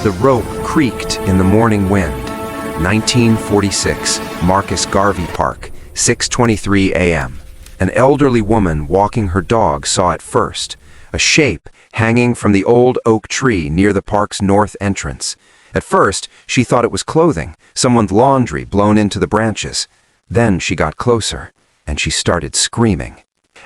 The rope creaked in the morning wind. 1946, Marcus Garvey Park, 6:23 a.m. An elderly woman walking her dog saw it first, a shape hanging from the old oak tree near the park's north entrance. At first, she thought it was clothing, someone's laundry blown into the branches. Then she got closer, and she started screaming.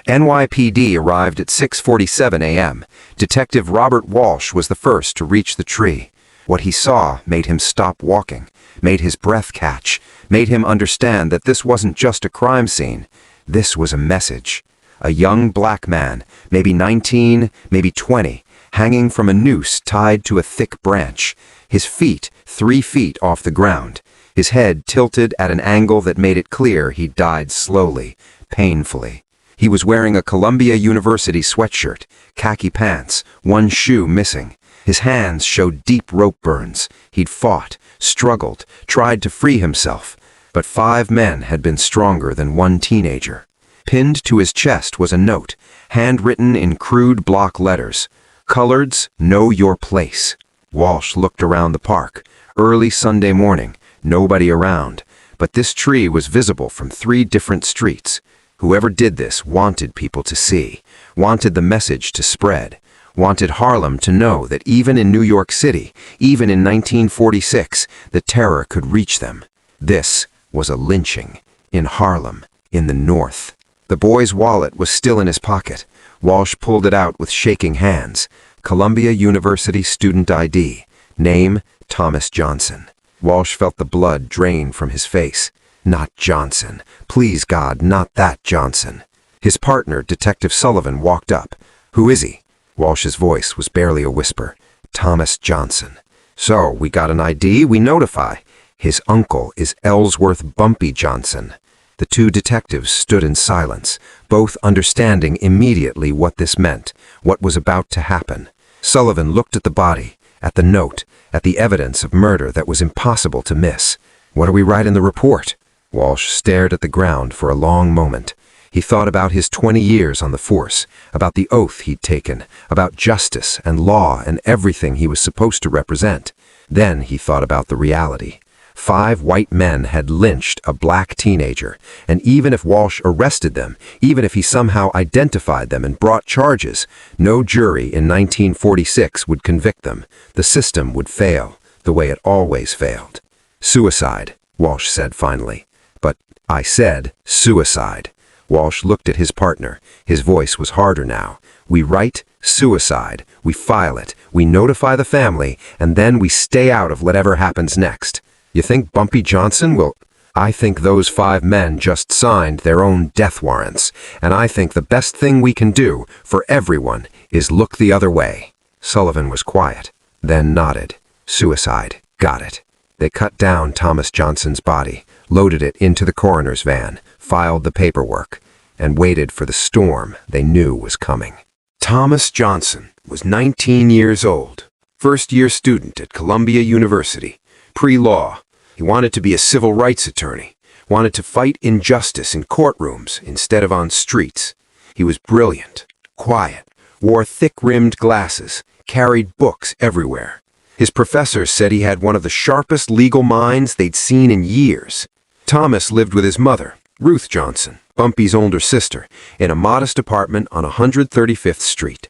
NYPD arrived at 6:47 a.m. Detective Robert Walsh was the first to reach the tree. What he saw made him stop walking, made his breath catch, made him understand that this wasn't just a crime scene. This was a message. A young black man, maybe 19, maybe 20, hanging from a noose tied to a thick branch, his feet 3 feet off the ground, his head tilted at an angle that made it clear he died slowly, painfully. He was wearing a Columbia University sweatshirt, khaki pants, one shoe missing. His hands showed deep rope burns. He'd fought, struggled, tried to free himself. But 5 men had been stronger than one teenager. Pinned to his chest was a note, handwritten in crude block letters. Coloreds, know your place. Walsh looked around the park. Early Sunday morning, nobody around. But this tree was visible from 3 different streets. Whoever did this wanted people to see, wanted the message to spread, wanted Harlem to know that even in New York City, even in 1946, the terror could reach them. This was a lynching, in Harlem, in the North. The boy's wallet was still in his pocket. Walsh pulled it out with shaking hands. Columbia University student ID. Name, Thomas Johnson. Walsh felt the blood drain from his face. Not Johnson. Please, God, not that Johnson. His partner, Detective Sullivan, walked up. Who is he? Walsh's voice was barely a whisper. Thomas Johnson. So, we got an ID, we notify. His uncle is Ellsworth Bumpy Johnson. The 2 detectives stood in silence, both understanding immediately what this meant, what was about to happen. Sullivan looked at the body, at the note, at the evidence of murder that was impossible to miss. What do we write in the report? Walsh stared at the ground for a long moment. He thought about his 20 years on the force, about the oath he'd taken, about justice and law and everything he was supposed to represent. Then he thought about the reality. 5 white men had lynched a black teenager, and even if Walsh arrested them, even if he somehow identified them and brought charges, no jury in 1946 would convict them. The system would fail, the way it always failed. Suicide, Walsh said finally. But I said suicide. Walsh looked at his partner. His voice was harder now. We write suicide, we file it, we notify the family, and then we stay out of whatever happens next. You think Bumpy Johnson will? I think those 5 men just signed their own death warrants, and I think the best thing we can do for everyone is look the other way. Sullivan was quiet, then nodded. Suicide. Got it. They cut down Thomas Johnson's body, loaded it into the coroner's van, filed the paperwork, and waited for the storm they knew was coming. Thomas Johnson was 19 years old, first-year student at Columbia University, pre-law. He wanted to be a civil rights attorney, wanted to fight injustice in courtrooms instead of on streets. He was brilliant, quiet, wore thick-rimmed glasses, carried books everywhere. His professors said he had one of the sharpest legal minds they'd seen in years. Thomas lived with his mother, Ruth Johnson, Bumpy's older sister, in a modest apartment on 135th Street.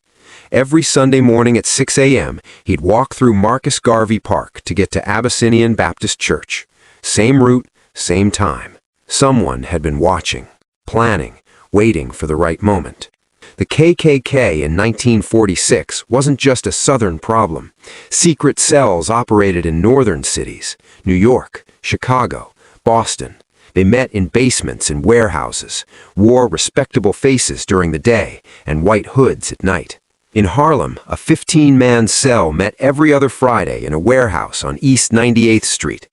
Every Sunday morning at 6 a.m., he'd walk through Marcus Garvey Park to get to Abyssinian Baptist Church. Same route, same time. Someone had been watching, planning, waiting for the right moment. The KKK in 1946 wasn't just a Southern problem. Secret cells operated in northern cities, New York, Chicago, Boston. They met in basements and warehouses, wore respectable faces during the day and white hoods at night. In Harlem, a 15-man cell met every other Friday in a warehouse on East 98th Street.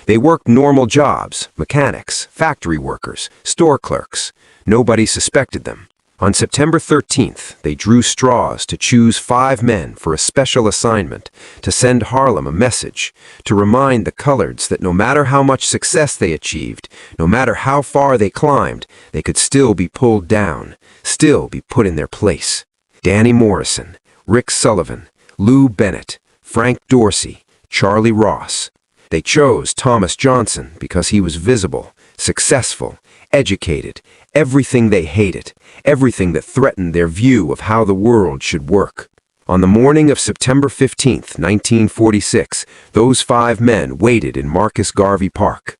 They worked normal jobs, mechanics, factory workers, store clerks. Nobody suspected them. On September 13th, they drew straws to choose 5 men for a special assignment, to send Harlem a message, to remind the coloreds that no matter how much success they achieved, no matter how far they climbed, they could still be pulled down, still be put in their place. Danny Morrison, Rick Sullivan, Lou Bennett, Frank Dorsey, Charlie Ross. They chose Thomas Johnson because he was visible, successful, educated, everything they hated, everything that threatened their view of how the world should work. On the morning of September 15th, 1946, those 5 men waited in Marcus Garvey Park.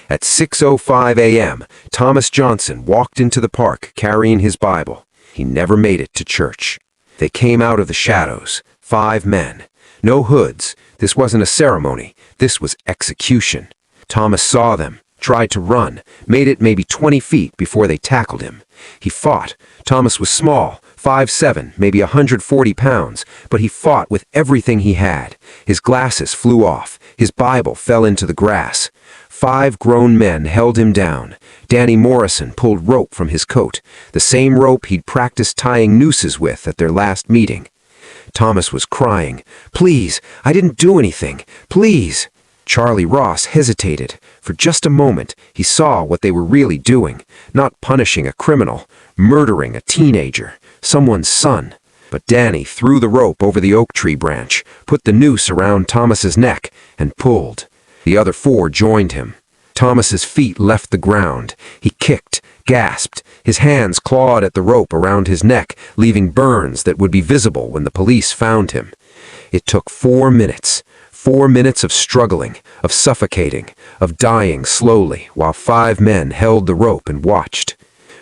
At 6:05 a.m., Thomas Johnson walked into the park carrying his Bible. He never made it to church. They came out of the shadows, 5 men. No hoods. This wasn't a ceremony. This was execution. Thomas saw them, tried to run, made it maybe 20 feet before they tackled him. He fought. Thomas was small, 5'7", maybe 140 pounds, but he fought with everything he had. His glasses flew off. His Bible fell into the grass. 5 grown men held him down. Danny Morrison pulled rope from his coat, the same rope he'd practiced tying nooses with at their last meeting. Thomas was crying, "Please, I didn't do anything. Please." Charlie Ross hesitated. For just a moment, he saw what they were really doing, not punishing a criminal, murdering a teenager, someone's son. But Danny threw the rope over the oak tree branch, put the noose around Thomas's neck, and pulled. The other 4 joined him. Thomas's feet left the ground. He kicked, gasped. His hands clawed at the rope around his neck, leaving burns that would be visible when the police found him. It took 4 minutes. 4 minutes of struggling, of suffocating, of dying slowly, while 5 men held the rope and watched.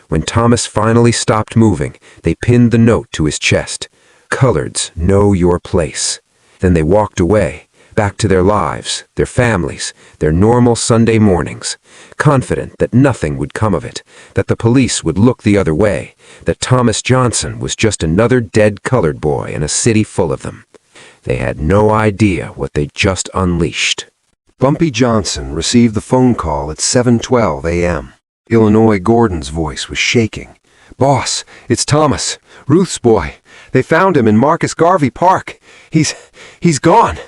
When Thomas finally stopped moving, they pinned the note to his chest. "Coloreds, know your place." Then they walked away, back to their lives, their families, their normal Sunday mornings, confident that nothing would come of it, that the police would look the other way, that Thomas Johnson was just another dead colored boy in a city full of them. They had no idea what they'd just unleashed. Bumpy Johnson received the phone call at 7:12 a.m. Illinois Gordon's voice was shaking. "Boss, it's Thomas, Ruth's boy. They found him in Marcus Garvey Park. He's gone."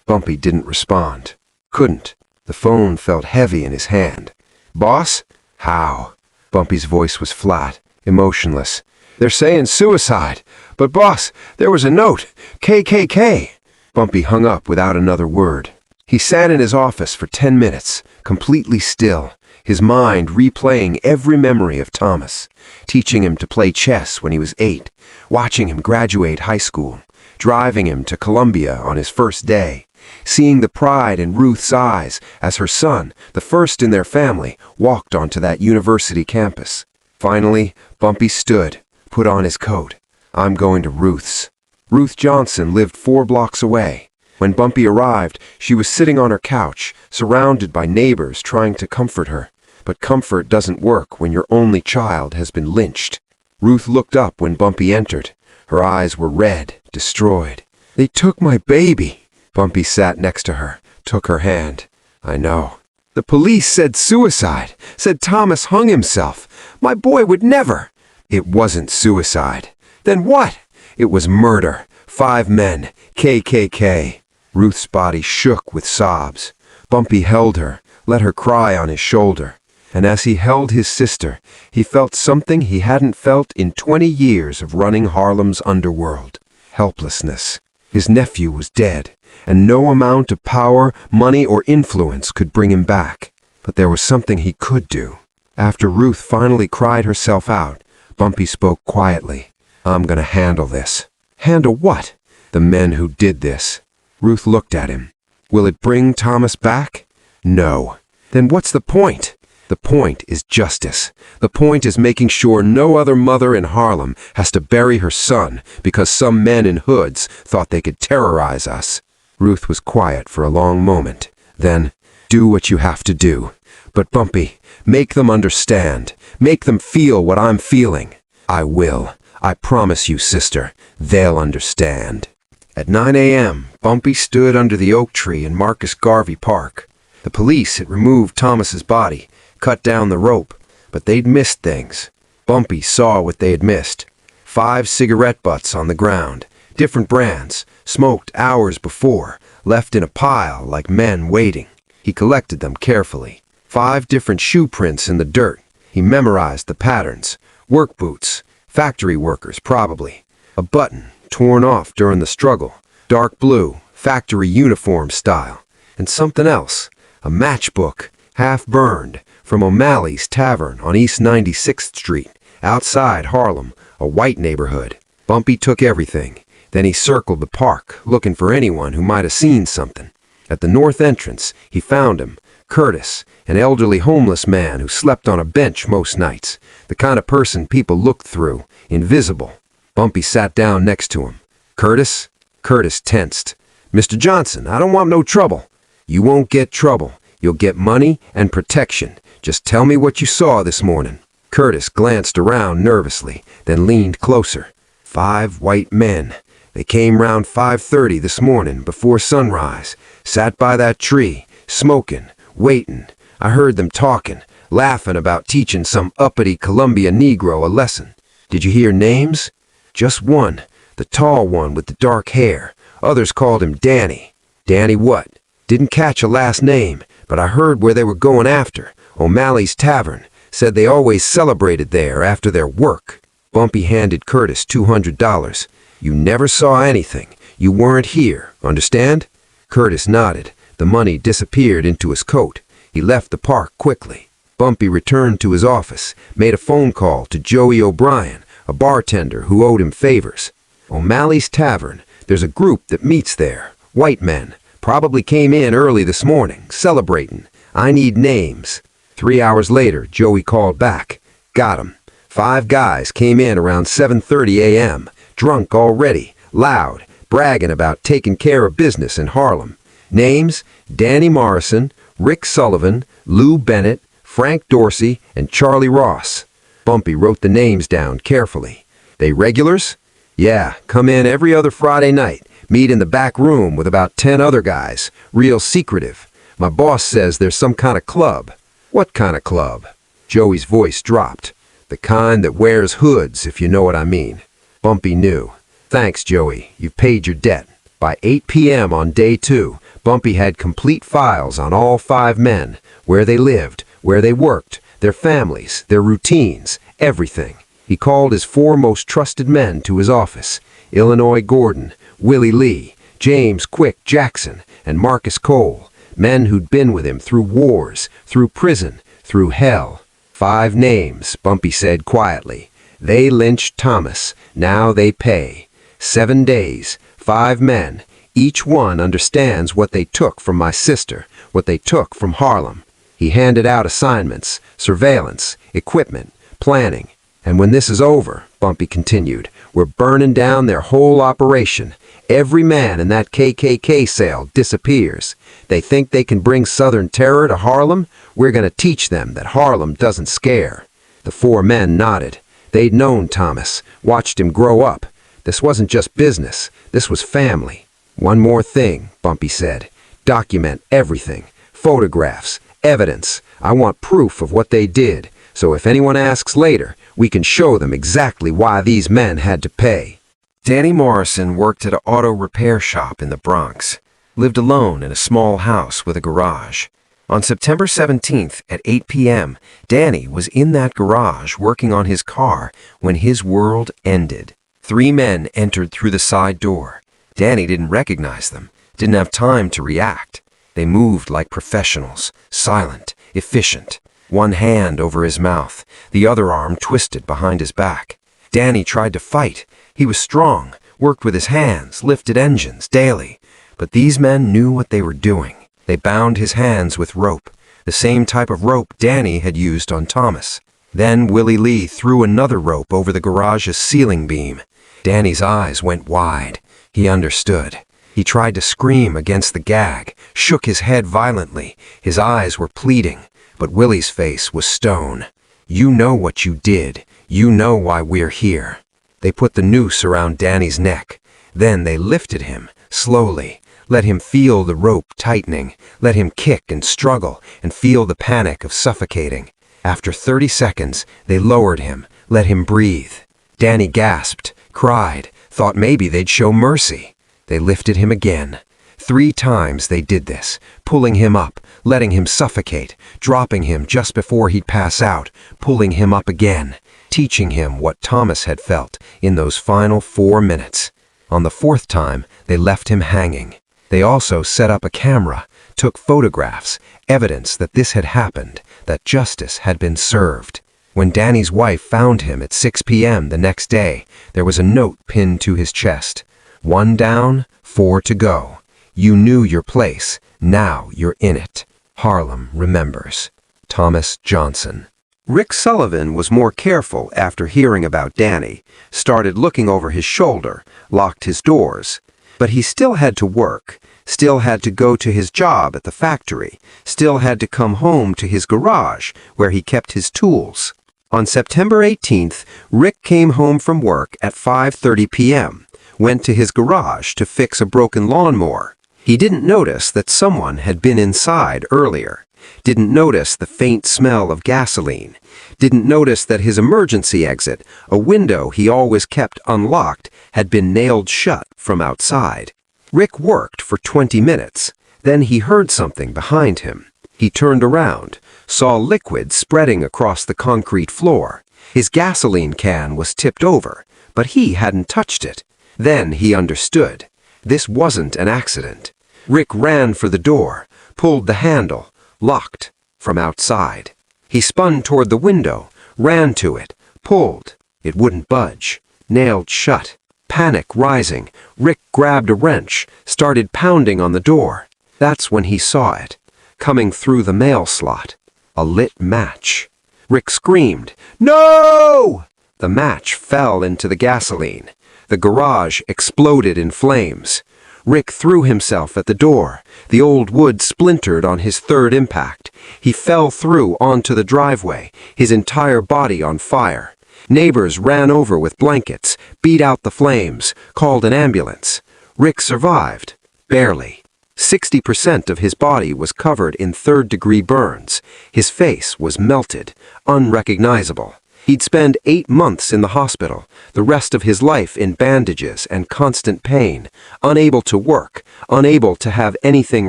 Bumpy didn't respond. Couldn't. The phone felt heavy in his hand. "Boss? How?" Bumpy's voice was flat, emotionless. "They're saying suicide. But boss, there was a note. KKK." Bumpy hung up without another word. He sat in his office for 10 minutes, completely still, his mind replaying every memory of Thomas, teaching him to play chess when he was 8, watching him graduate high school, driving him to Columbia on his first day, seeing the pride in Ruth's eyes as her son, the first in their family, walked onto that university campus. Finally, Bumpy stood, put on his coat. "I'm going to Ruth's." Ruth Johnson lived 4 blocks away. When Bumpy arrived, she was sitting on her couch, surrounded by neighbors trying to comfort her. But comfort doesn't work when your only child has been lynched. Ruth looked up when Bumpy entered. Her eyes were red, destroyed. "They took my baby." Bumpy sat next to her, took her hand. "I know. The police said suicide, said Thomas hung himself. My boy would never." "It wasn't suicide." "Then what?" "It was murder. 5 men. KKK." Ruth's body shook with sobs. Bumpy held her, let her cry on his shoulder. And as he held his sister, he felt something he hadn't felt in 20 years of running Harlem's underworld. Helplessness. His nephew was dead, and no amount of power, money, or influence could bring him back. But there was something he could do. After Ruth finally cried herself out, Bumpy spoke quietly. "I'm gonna handle this." "Handle what?" "The men who did this." Ruth looked at him. "Will it bring Thomas back?" "No." "Then what's the point?" "The point is justice. The point is making sure no other mother in Harlem has to bury her son because some men in hoods thought they could terrorize us." Ruth was quiet for a long moment. Then, "Do what you have to do. But Bumpy, make them understand. Make them feel what I'm feeling." "I will. I promise you, sister. They'll understand." At 9 a.m., Bumpy stood under the oak tree in Marcus Garvey Park. The police had removed Thomas's body, cut down the rope, but they'd missed things. Bumpy saw what they had missed. 5 cigarette butts on the ground, different brands, smoked hours before, left in a pile like men waiting. He collected them carefully. 5 different shoe prints in the dirt. He memorized the patterns. Work boots, factory workers probably. A button, torn off during the struggle, dark blue, factory uniform style. And something else, a matchbook, half burned, from O'Malley's Tavern on East 96th Street, outside Harlem, a white neighborhood. Bumpy took everything. Then he circled the park, looking for anyone who might have seen something. At the north entrance, he found him, Curtis, an elderly homeless man who slept on a bench most nights, the kind of person people looked through, invisible. Bumpy sat down next to him. Curtis? Curtis tensed. Mr. Johnson, I don't want no trouble. You won't get trouble. You'll get money and protection. Just tell me what you saw this morning. Curtis glanced around nervously, then leaned closer. 5 white men. They came round 5:30 this morning, before sunrise, sat by that tree, smoking, waiting. I heard them talking, laughing about teaching some uppity Columbia Negro a lesson. Did you hear names? Just one, the tall one with the dark hair. Others called him Danny. Danny what? Didn't catch a last name, but I heard where they were going after. O'Malley's Tavern. Said they always celebrated there after their work. Bumpy handed Curtis $200. You never saw anything. You weren't here, understand? Curtis nodded. The money disappeared into his coat. He left the park quickly. Bumpy returned to his office, made a phone call to Joey O'Brien, a bartender who owed him favors. O'Malley's Tavern. There's a group that meets there. White men. Probably came in early this morning, celebrating. I need names. 3 hours later, Joey called back. Got 'em. 5 guys came in around 7:30 a.m., drunk already, loud, bragging about taking care of business in Harlem. Names: Danny Morrison, Rick Sullivan, Lou Bennett, Frank Dorsey, and Charlie Ross. Bumpy wrote the names down carefully. They regulars? Yeah, come in every other Friday night, meet in the back room with about 10 other guys, real secretive. My boss says there's some kind of club. What kind of club? Joey's voice dropped. The kind that wears hoods, if you know what I mean. Bumpy knew. Thanks, Joey. You've paid your debt. By 8 p.m. on day 2, Bumpy had complete files on all 5 men, where they lived, where they worked, their families, their routines, everything. He called his 4 most trusted men to his office: Illinois Gordon, Willie Lee, James Quick Jackson, and Marcus Cole, men who'd been with him through wars, through prison, through hell. 5 names, Bumpy said quietly. They lynched Thomas. Now they pay. 7 days, 5 men. Each one understands what they took from my sister, what they took from Harlem. He handed out assignments, surveillance, equipment, planning. And when this is over, Bumpy continued, we're burning down their whole operation. Every man in that KKK cell disappears. They think they can bring Southern terror to Harlem? We're going to teach them that Harlem doesn't scare. The 4 men nodded. They'd known Thomas, watched him grow up. This wasn't just business. This was family. One more thing, Bumpy said. Document everything. Photographs, evidence. I want proof of what they did. So if anyone asks later, we can show them exactly why these men had to pay. Danny Morrison worked at an auto repair shop in the Bronx, lived alone in a small house with a garage. On September 17th at 8 p.m., Danny was in that garage working on his car when his world ended. 3 men entered through the side door. Danny didn't recognize them, didn't have time to react. They moved like professionals, silent, efficient. One hand over his mouth, the other arm twisted behind his back. Danny tried to fight. He was strong, worked with his hands, lifted engines daily. But these men knew what they were doing. They bound his hands with rope, the same type of rope Danny had used on Thomas. Then Willie Lee threw another rope over the garage's ceiling beam. Danny's eyes went wide. He understood. He tried to scream against the gag, shook his head violently. His eyes were pleading, but Willie's face was stone. You know what you did. You know why we're here. They put the noose around Danny's neck. Then they lifted him, slowly. Let him feel the rope tightening. Let him kick and struggle and feel the panic of suffocating. After 30 seconds, they lowered him, let him breathe. Danny gasped, cried, thought maybe they'd show mercy. They lifted him again. 3 times they did this, pulling him up, letting him suffocate, dropping him just before he'd pass out, pulling him up again, teaching him what Thomas had felt in those final 4 minutes. On the 4th time, they left him hanging. They also set up a camera, took photographs, evidence that this had happened, that justice had been served. When Danny's wife found him at 6 p.m. the next day, there was a note pinned to his chest. 1 down, 4 to go. You knew your place. Now you're in it. Harlem remembers. Thomas Johnson. Rick Sullivan was more careful after hearing about Danny, started looking over his shoulder, locked his doors. But he still had to work, still had to go to his job at the factory, still had to come home to his garage where he kept his tools. On September 18th, Rick came home from work at 5:30 p.m., went to his garage to fix a broken lawnmower. He didn't notice that someone had been inside earlier, didn't notice the faint smell of gasoline, didn't notice that his emergency exit, a window he always kept unlocked, had been nailed shut from outside. Rick worked for 20 minutes. Then he heard something behind him. He turned around, saw liquid spreading across the concrete floor. His gasoline can was tipped over, but he hadn't touched it. Then he understood. This wasn't an accident. Rick ran for the door, pulled the handle, locked from outside. He spun toward the window, ran to it, pulled. It wouldn't budge. Nailed shut. Panic rising, Rick grabbed a wrench, started pounding on the door. That's when he saw it, coming through the mail slot. A lit match. Rick screamed, "No!" The match fell into the gasoline. The garage exploded in flames. Rick threw himself at the door. The old wood splintered on his third impact. He fell through onto the driveway, his entire body on fire. Neighbors ran over with blankets, beat out the flames, called an ambulance. Rick survived. Barely. 60% of his body was covered in third-degree burns. His face was melted, unrecognizable. He'd spend 8 months in the hospital, the rest of his life in bandages and constant pain, unable to work, unable to have anything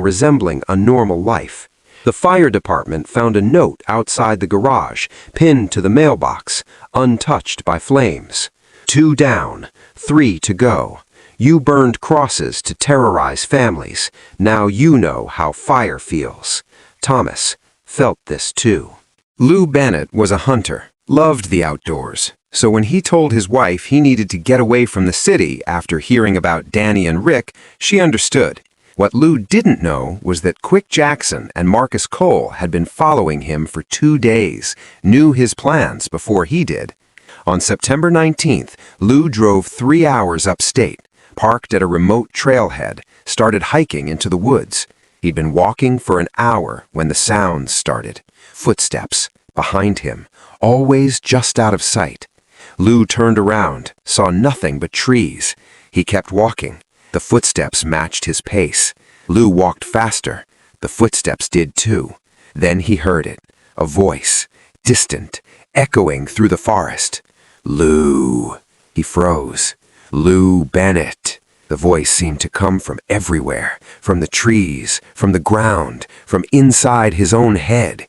resembling a normal life. The fire department found a note outside the garage, pinned to the mailbox, untouched by flames. 2 down, 3 to go. You burned crosses to terrorize families. Now you know how fire feels. Thomas felt this too. Lou Bennett was a hunter, loved the outdoors. So when he told his wife he needed to get away from the city after hearing about Danny and Rick, she understood. What Lou didn't know was that Quick Jackson and Marcus Cole had been following him for 2 days, knew his plans before he did. On September 19th, Lou drove 3 hours upstate, parked at a remote trailhead, started hiking into the woods. He'd been walking for an hour when the sounds started. Footsteps behind him, always just out of sight. Lou turned around, saw nothing but trees. He kept walking. The footsteps matched his pace. Lou walked faster. The footsteps did too. Then he heard it, a voice, distant, echoing through the forest. Lou. He froze. Lou Bennett. The voice seemed to come from everywhere, from the trees, from the ground, from inside his own head.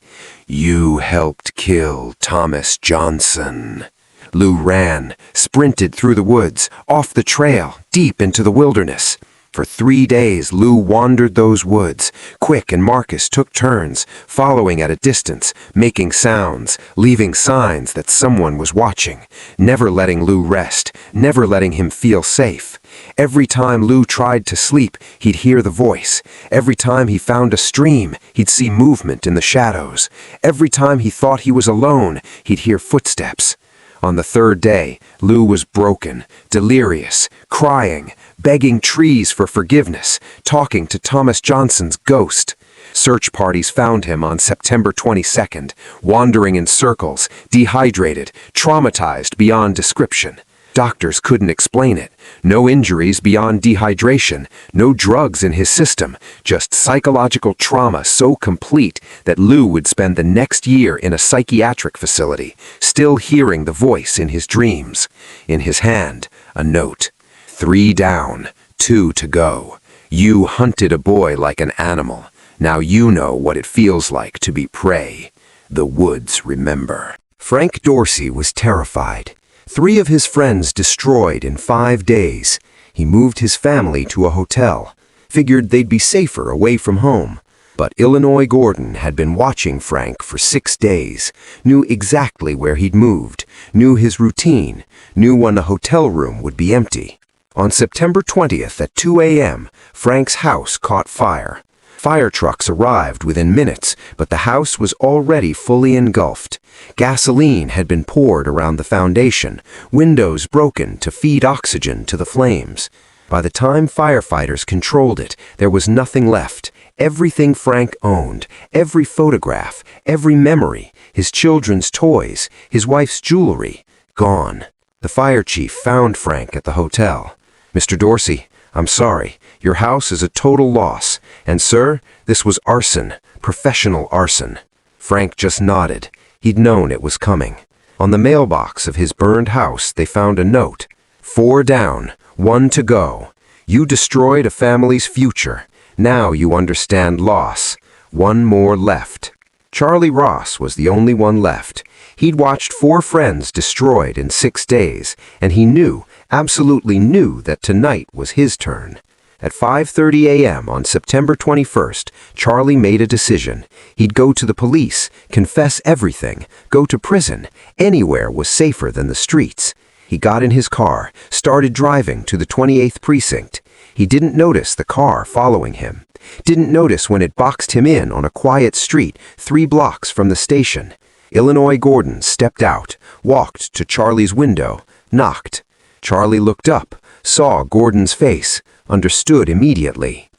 You helped kill Thomas Johnson. Lou ran, sprinted through the woods, off the trail, deep into the wilderness. For 3 days, Lou wandered those woods. Quick and Marcus took turns, following at a distance, making sounds, leaving signs that someone was watching, never letting Lou rest, never letting him feel safe. Every time Lou tried to sleep, he'd hear the voice. Every time he found a stream, he'd see movement in the shadows. Every time he thought he was alone, he'd hear footsteps. On the 3rd day, Lou was broken, delirious, crying, begging trees for forgiveness, talking to Thomas Johnson's ghost. Search parties found him on September 22nd, wandering in circles, dehydrated, traumatized beyond description. Doctors couldn't explain it. No injuries beyond dehydration, no drugs in his system, just psychological trauma so complete that Lou would spend the next year in a psychiatric facility, still hearing the voice in his dreams. In his hand, a note. 3 down, 2 to go. You hunted a boy like an animal. Now you know what it feels like to be prey. The woods remember. Frank Dorsey was terrified. 3 of his friends destroyed in 5 days. He moved his family to a hotel. figured they'd be safer away from home. But Illinois Gordon had been watching Frank for 6 days, knew exactly where he'd moved, knew his routine, knew when the hotel room would be empty. On September 20th at 2 a.m., Frank's house caught fire. Fire trucks arrived within minutes, but the house was already fully engulfed. Gasoline had been poured around the foundation, windows broken to feed oxygen to the flames. By the time firefighters controlled it, there was nothing left. Everything Frank owned, every photograph, every memory, his children's toys, his wife's jewelry, gone. The fire chief found Frank at the hotel. "Mr. Dorsey, I'm sorry. Your house is a total loss. And sir, this was arson, professional arson." Frank just nodded. He'd known it was coming. On the mailbox of his burned house, they found a note. 4 down, 1 to go. You destroyed a family's future. Now you understand loss. 1 more left. Charlie Ross was the only one left. He'd watched 4 friends destroyed in 6 days, and he knew, absolutely knew, that tonight was his turn. At 5:30 a.m. on September 21st, Charlie made a decision. He'd go to the police, confess everything, go to prison. Anywhere was safer than the streets. He got in his car, started driving to the 28th precinct. He didn't notice the car following him. Didn't notice when it boxed him in on a quiet street 3 blocks from the station. Illinois Gordon stepped out, walked to Charlie's window, knocked. Charlie looked up, saw Gordon's face, understood immediately.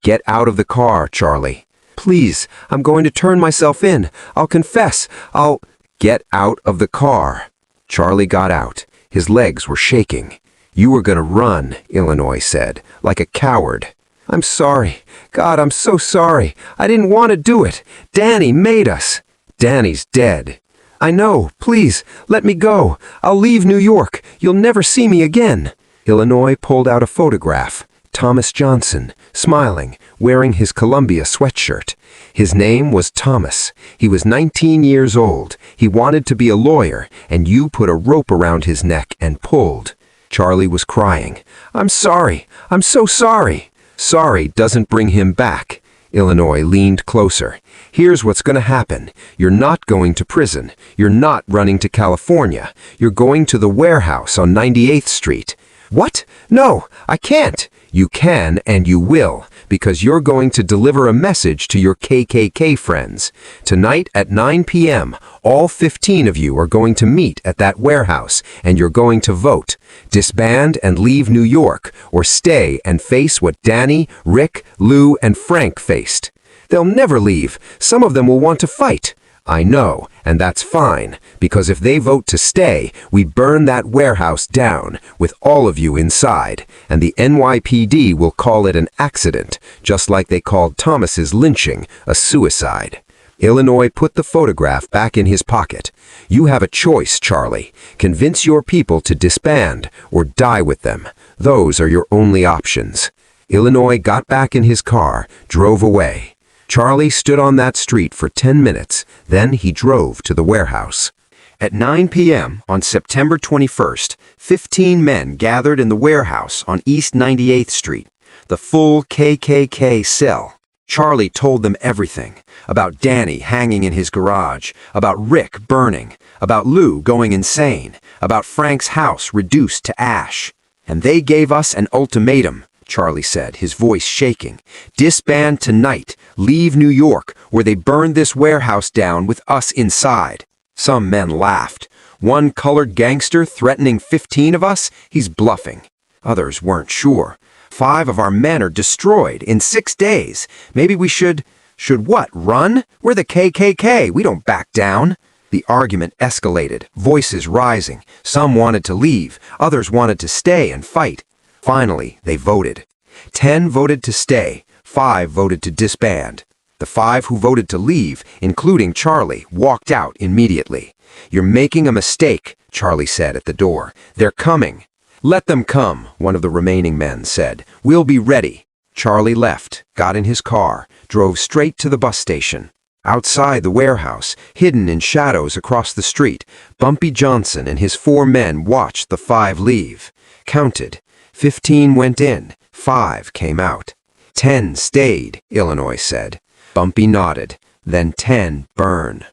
"Get out of the car, Charlie." "Please, I'm going to turn myself in. I'll confess. I'll—" "Get out of the car." Charlie got out. His legs were shaking. "You were gonna run," Illinois said, "like a coward." "I'm sorry. God, I'm so sorry. I didn't want to do it. Danny made us." "Danny's dead." "I know. Please, let me go. I'll leave New York. You'll never see me again." Illinois pulled out a photograph. Thomas Johnson, smiling, wearing his Columbia sweatshirt. His name was Thomas. He was 19 years old. He wanted to be a lawyer, and you put a rope around his neck and pulled. Charlie was crying. "I'm sorry. I'm so sorry." "Sorry doesn't bring him back." Illinois leaned closer. "Here's what's going to happen. You're not going to prison. You're not running to California. You're going to the warehouse on 98th Street. "What? No, I can't." "You can and you will, because you're going to deliver a message to your KKK friends. Tonight at 9 p.m., all 15 of you are going to meet at that warehouse, and you're going to vote. Disband and leave New York, or stay and face what Danny, Rick, Lou, and Frank faced. They'll never leave. Some of them will want to fight. I know, and that's fine, because if they vote to stay, we burn that warehouse down, with all of you inside, and the NYPD will call it an accident, just like they called Thomas's lynching a suicide." Illinois put the photograph back in his pocket. "You have a choice, Charlie. Convince your people to disband, or die with them. Those are your only options." Illinois got back in his car, drove away. Charlie stood on that street for 10 minutes, then he drove to the warehouse. At 9 p.m. on September 21st, 15 men gathered in the warehouse on East 98th Street, the full KKK cell. Charlie told them everything, about Danny hanging in his garage, about Rick burning, about Lou going insane, about Frank's house reduced to ash. "And they gave us an ultimatum," Charlie said, his voice shaking. "Disband tonight, leave New York, or they burn this warehouse down with us inside." Some men laughed. "One colored gangster threatening 15 of us? He's bluffing." Others weren't sure. "5 of our men are destroyed in 6 days. Maybe we should what, run? We're the KKK. We don't back down." The argument escalated, voices rising. Some wanted to leave. Others wanted to stay and fight. Finally, they voted. 10 voted to stay, 5 voted to disband. The 5 who voted to leave, including Charlie, walked out immediately. "You're making a mistake," Charlie said at the door. "They're coming." "Let them come," one of the remaining men said. "We'll be ready." Charlie left, got in his car, drove straight to the bus station. Outside the warehouse, hidden in shadows across the street, Bumpy Johnson and his 4 men watched the 5 leave. Counted. 15 went in, 5 came out. 10 stayed, Illinois said. Bumpy nodded. Then 10 burn.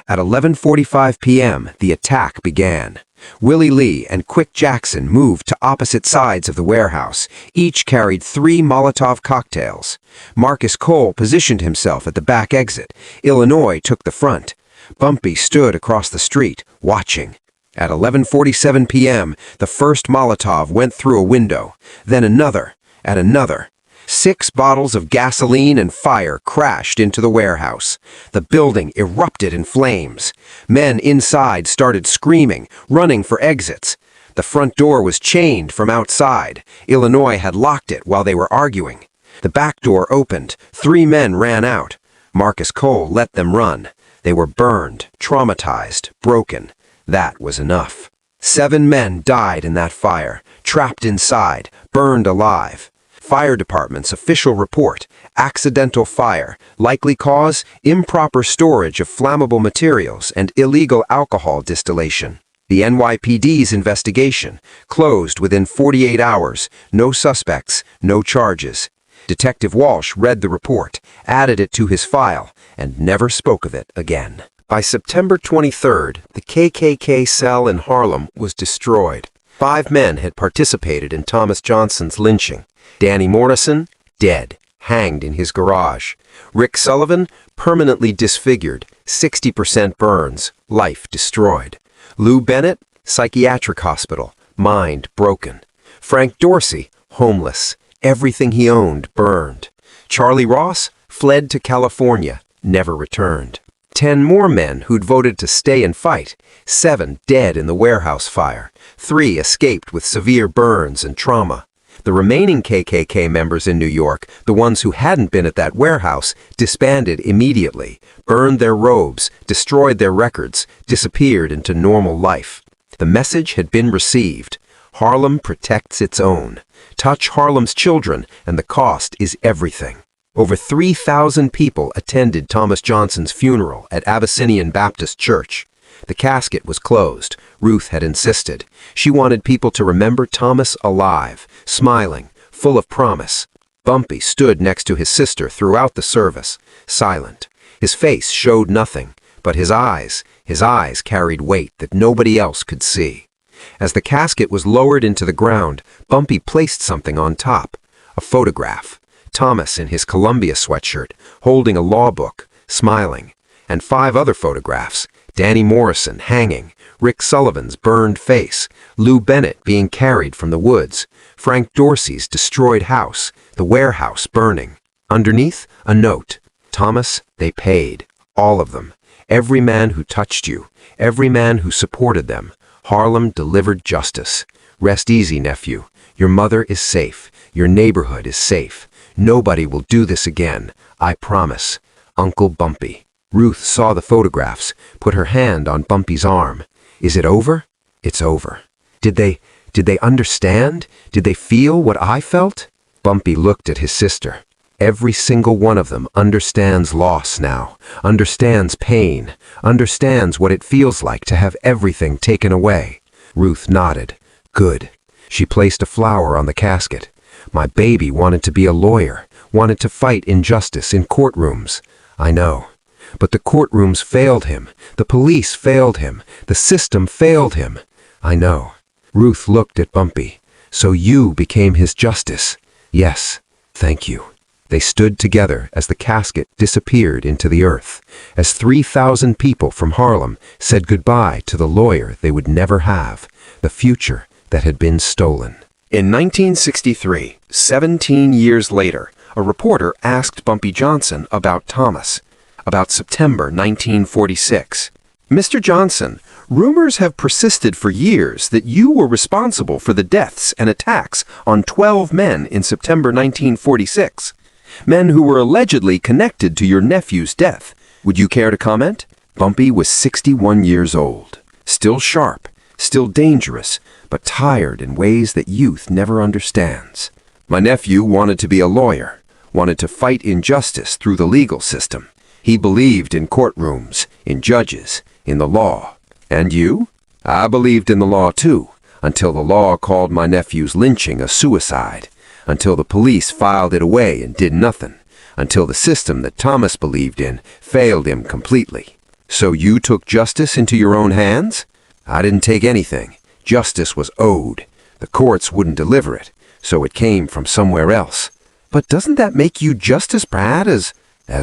At 11:45 p.m., the attack began. Willie Lee and Quick Jackson moved to opposite sides of the warehouse. Each carried 3 Molotov cocktails. Marcus Cole positioned himself at the back exit. Illinois took the front. Bumpy stood across the street, watching. At 11:47 p.m., the first Molotov went through a window. Then another, and another. 6 bottles of gasoline and fire crashed into the warehouse. The building erupted in flames. Men inside started screaming, running for exits. The front door was chained from outside. Illinois had locked it while they were arguing. The back door opened. 3 men ran out. Marcus Cole let them run. They were burned, traumatized, broken. That was enough. 7 men died in that fire, trapped inside, burned alive. Fire Department's official report: accidental fire, likely cause, improper storage of flammable materials and illegal alcohol distillation. The NYPD's investigation: closed within 48 hours, no suspects, no charges. Detective Walsh read the report, added it to his file, and never spoke of it again. By September 23rd, the KKK cell in Harlem was destroyed. 5 men had participated in Thomas Johnson's lynching. Danny Morrison, dead, hanged in his garage. Rick Sullivan, permanently disfigured, 60% burns, life destroyed. Lou Bennett, psychiatric hospital, mind broken. Frank Dorsey, homeless, everything he owned burned. Charlie Ross fled to California, never returned. 10 more men who'd voted to stay and fight, 7 dead in the warehouse fire, 3 escaped with severe burns and trauma. The remaining KKK members in New York, the ones who hadn't been at that warehouse, disbanded immediately, burned their robes, destroyed their records, disappeared into normal life. The message had been received. Harlem protects its own. Touch Harlem's children, and the cost is everything. Over 3,000 people attended Thomas Johnson's funeral at Abyssinian Baptist Church. The casket was closed. Ruth had insisted. She wanted people to remember Thomas alive, smiling, full of promise. Bumpy stood next to his sister throughout the service, silent. His face showed nothing, but his eyes carried weight that nobody else could see. As the casket was lowered into the ground, Bumpy placed something on top. A photograph. Thomas in his Columbia sweatshirt, holding a law book, smiling. And 5 other photographs. Danny Morrison hanging, Rick Sullivan's burned face, Lou Bennett being carried from the woods, Frank Dorsey's destroyed house, the warehouse burning. Underneath, a note. Thomas, they paid. All of them. Every man who touched you. Every man who supported them. Harlem delivered justice. Rest easy, nephew. Your mother is safe. Your neighborhood is safe. Nobody will do this again. I promise. Uncle Bumpy. Ruth saw the photographs, put her hand on Bumpy's arm. Is it over? It's over. Did they understand? Did they feel what I felt? Bumpy looked at his sister. Every single one of them understands loss now, understands pain, understands what it feels like to have everything taken away. Ruth nodded. Good. She placed a flower on the casket. My baby wanted to be a lawyer, wanted to fight injustice in courtrooms. I know. But the courtrooms failed him, the police failed him, the system failed him. I know. Ruth looked at Bumpy. So you became his justice. Yes, thank you. They stood together as the casket disappeared into the earth, as 3,000 people from Harlem said goodbye to the lawyer they would never have, the future that had been stolen. In 1963, 17 years later, a reporter asked Bumpy Johnson about Thomas. About September 1946. Mr. Johnson, rumors have persisted for years that you were responsible for the deaths and attacks on 12 men in September 1946. Men who were allegedly connected to your nephew's death. Would you care to comment? Bumpy was 61 years old. Still sharp, still dangerous, but tired in ways that youth never understands. My nephew wanted to be a lawyer, wanted to fight injustice through the legal system. He believed in courtrooms, in judges, in the law. And you? I believed in the law too, until the law called my nephew's lynching a suicide. until the police filed it away and did nothing, until the system that Thomas believed in failed him completely. So you took justice into your own hands? I didn't take anything. Justice was owed. The courts wouldn't deliver it, so it came from somewhere else. But doesn't that make you just as bad as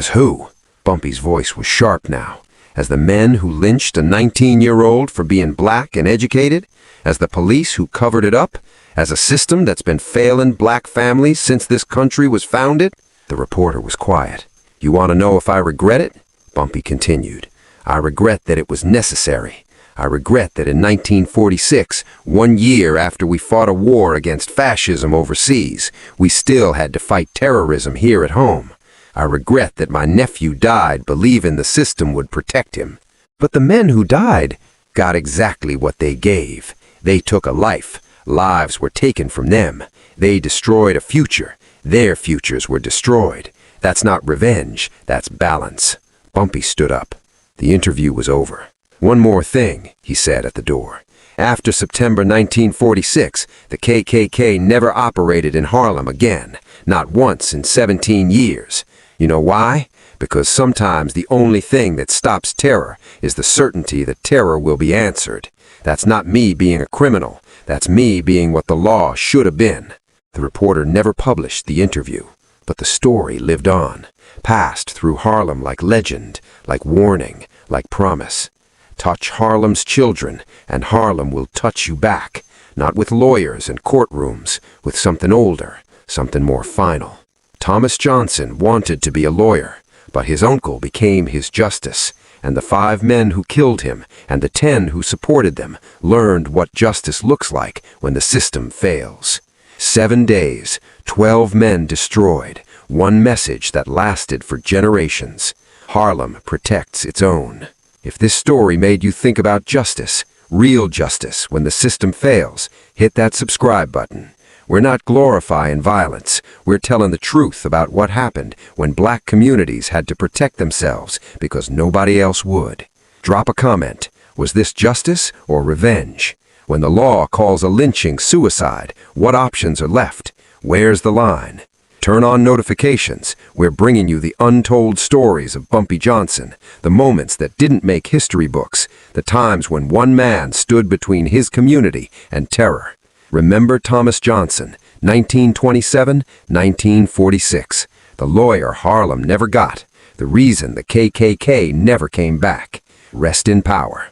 who? Bumpy's voice was sharp now. As the men who lynched a 19-year-old for being black and educated? As the police who covered it up? As a system that's been failing black families since this country was founded? The reporter was quiet. You want to know if I regret it? Bumpy continued. I regret that it was necessary. I regret that in 1946, 1 year after we fought a war against fascism overseas, we still had to fight terrorism here at home. I regret that my nephew died believing the system would protect him. But the men who died got exactly what they gave. They took a life. Lives were taken from them. They destroyed a future. Their futures were destroyed. That's not revenge. That's balance. Bumpy stood up. The interview was over. One more thing, he said at the door. After September 1946, the KKK never operated in Harlem again. Not once in 17 years. You know why? Because sometimes the only thing that stops terror is the certainty that terror will be answered. That's not me being a criminal. That's me being what the law should have been. The reporter never published the interview, but the story lived on, passed through Harlem like legend, like warning, like promise. Touch Harlem's children, and Harlem will touch you back, not with lawyers and courtrooms, with something older, something more final. Thomas Johnson wanted to be a lawyer, but his uncle became his justice, and the 5 men who killed him and the 10 who supported them learned what justice looks like when the system fails. 7 days, 12 men destroyed, one message that lasted for generations. Harlem protects its own. If this story made you think about justice, real justice when the system fails, hit that subscribe button. We're not glorifying violence. We're telling the truth about what happened when black communities had to protect themselves because nobody else would. Drop a comment. Was this justice or revenge? When the law calls a lynching suicide, what options are left? Where's the line? Turn on notifications. We're bringing you the untold stories of Bumpy Johnson, the moments that didn't make history books, the times when one man stood between his community and terror. Remember Thomas Johnson, 1927-1946, the lawyer Harlem never got, the reason the KKK never came back. Rest in power.